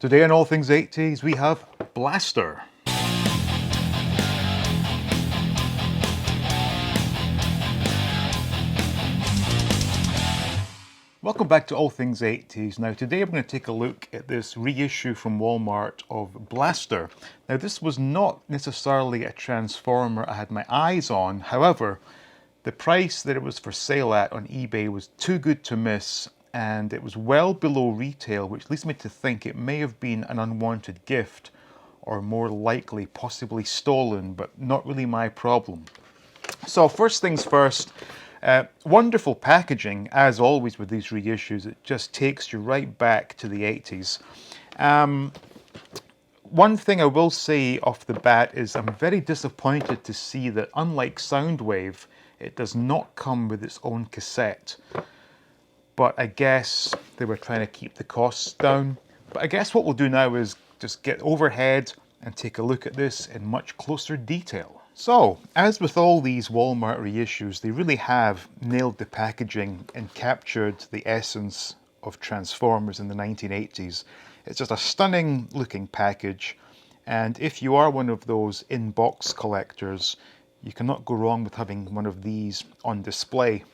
Today on All Things 80s, we have Blaster. Welcome back to All Things 80s. Now today I'm going to take a look at this reissue from Walmart of Blaster. Now this was not necessarily a Transformer I had my eyes on, however, the price that it was for sale at on eBay was too good to miss, and it was well below retail, which leads me to think it may have been an unwanted gift, or more likely possibly stolen, but not really my problem. So first things first, wonderful packaging, as always with these reissues. It just takes you right back to the 80s. One thing I will say off the bat is I'm very disappointed to see that, unlike Soundwave, it does not come with its own cassette. But I guess they were trying to keep the costs down. But I guess what we'll do now is just get overhead and take a look at this in much closer detail. So, as with all these Walmart reissues, they really have nailed the packaging and captured the essence of Transformers in the 1980s. It's just a stunning looking package, and if you are one of those in-box collectors, you cannot go wrong with having one of these on display.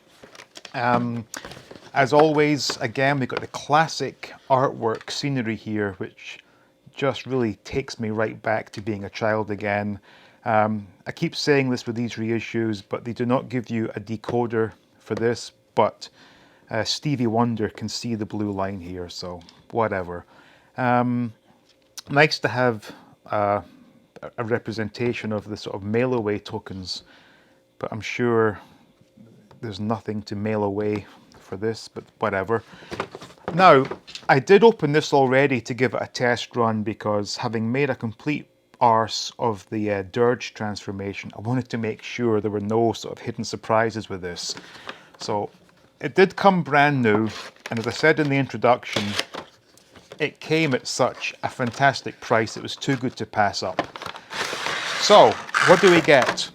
As always, again, we've got the classic artwork scenery here, which just really takes me right back to being a child again. I keep saying this with these reissues, but they do not give you a decoder for this, but Stevie Wonder can see the blue line here, so whatever. Nice to have a representation of the sort of mail away tokens, but I'm sure there's nothing to mail away for this, but whatever. Now, I did open this already to give it a test run because, having made a complete arse of the Dirge transformation, I wanted to make sure there were no sort of hidden surprises with this. So it did come brand new, and as I said in the introduction, it came at such a fantastic price it was too good to pass up. So what do we get?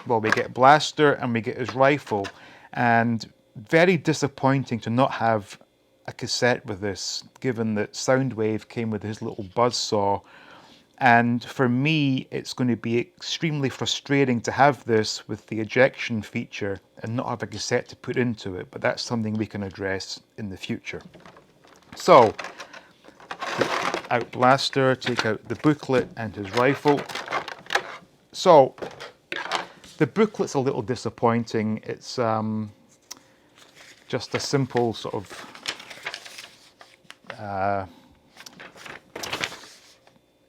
Well, we get Blaster and we get his rifle, and very disappointing to not have a cassette with this, given that Soundwave came with his little buzzsaw. And for me, it's going to be extremely frustrating to have this with the ejection feature and not have a cassette to put into it, but that's something we can address in the future. So, out Blaster, take out the booklet and his rifle. So, the booklet's a little disappointing. It's just a simple sort of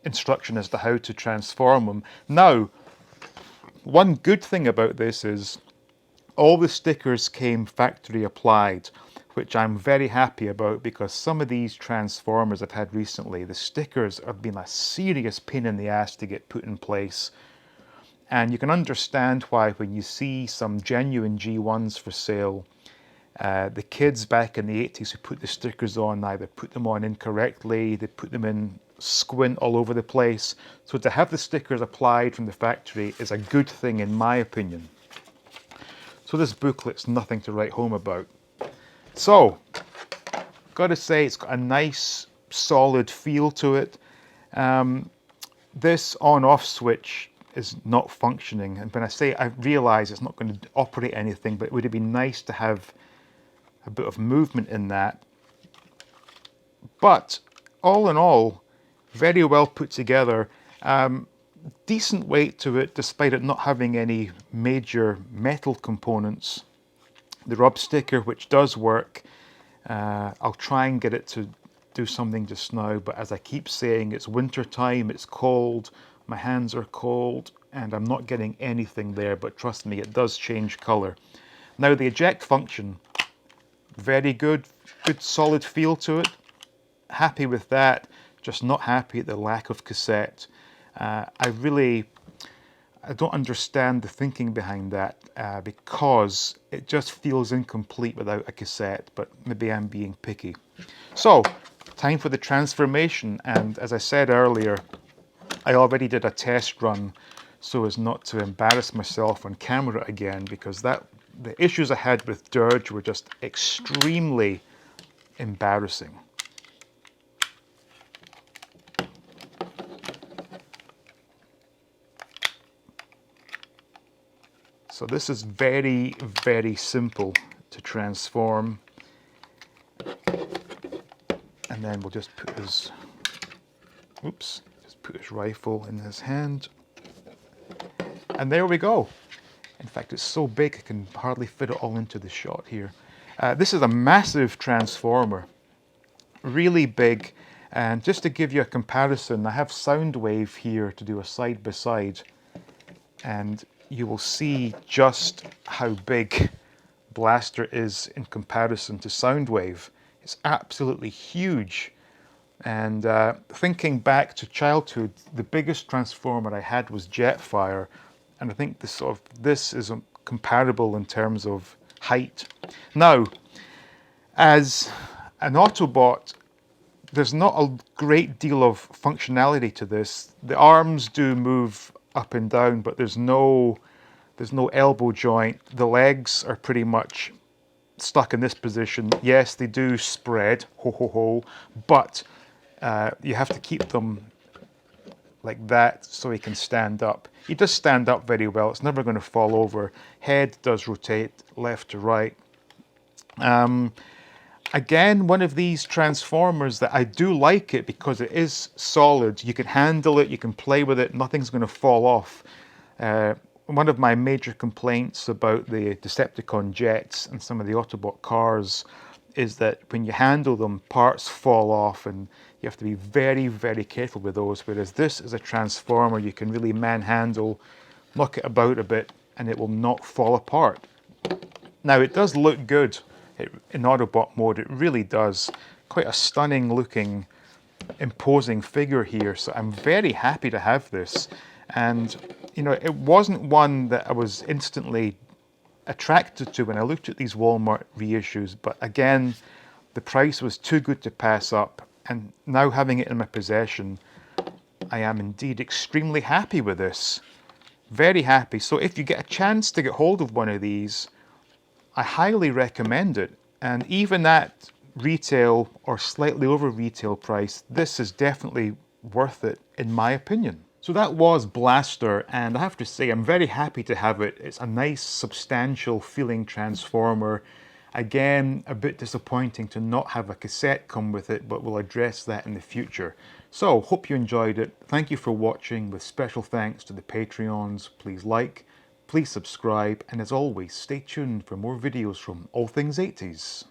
instruction as to how to transform them. Now, one good thing about this is all the stickers came factory applied, which I'm very happy about, because some of these Transformers I've had recently, the stickers have been a serious pain in the ass to get put in place. And you can understand why when you see some genuine G1s for sale, the kids back in the 80s who put the stickers on either put them on incorrectly, they put them in squint all over the place. So to have the stickers applied from the factory is a good thing in my opinion. So this booklet's nothing to write home about. So, gotta say, it's got a nice solid feel to it. This on-off switch is not functioning, and when I say, I realise it's not going to operate anything, but it would have been nice to have a bit of movement in that. But all in all, very well put together. Decent weight to it, despite it not having any major metal components. The rub sticker, which does work, I'll try and get it to do something just now, but as I keep saying, it's winter time, it's cold, my hands are cold, and I'm not getting anything there, but trust me, it does change color. Now the eject function, very good solid feel to it. Happy with that, just not happy at the lack of cassette. I don't understand the thinking behind that, because it just feels incomplete without a cassette, but maybe I'm being picky. So, time for the transformation, and as I said earlier, I already did a test run so as not to embarrass myself on camera again, because the issues I had with Dirge were just extremely embarrassing. So this is very, very simple to transform. And then we'll just put his, oops, just put his rifle in his hand. And there we go. In fact, it's so big I can hardly fit it all into the shot here. This is a massive transformer, really big. And just to give you a comparison, I have Soundwave here to do a side by side, and you will see just how big Blaster is in comparison to Soundwave. It's absolutely huge. And thinking back to childhood, the biggest transformer I had was Jetfire, and I think this is comparable in terms of height. Now, as an Autobot, there's not a great deal of functionality to this. The arms do move up and down, but there's no elbow joint. The legs are pretty much stuck in this position. Yes, they do spread, ho ho ho, but you have to keep them like that so he can stand up. He does stand up very well. It's never going to fall over. Head does rotate left to right. Again, one of these transformers that I do like it because it is solid. You can handle it, you can play with it, nothing's going to fall off. One of my major complaints about the Decepticon jets and some of the Autobot cars is that when you handle them, parts fall off and you have to be very, very careful with those. Whereas this is a transformer you can really manhandle, knock it about a bit, and it will not fall apart. Now, it does look good in Autobot mode, it really does. Quite a stunning looking, imposing figure here, so I'm very happy to have this. And, you know, it wasn't one that I was instantly attracted to when I looked at these Walmart reissues, but again, the price was too good to pass up, and now having it in my possession, I am indeed extremely happy with this. Very happy. So if you get a chance to get hold of one of these, I highly recommend it. And even at retail or slightly over retail price, this is definitely worth it in my opinion. So that was Blaster, and I have to say I'm very happy to have it. It's a nice, substantial feeling transformer. Again, a bit disappointing to not have a cassette come with it, but we'll address that in the future. So, hope you enjoyed it. Thank you for watching, with special thanks to the Patreons. Please like, please subscribe, and as always, stay tuned for more videos from All Things 80s.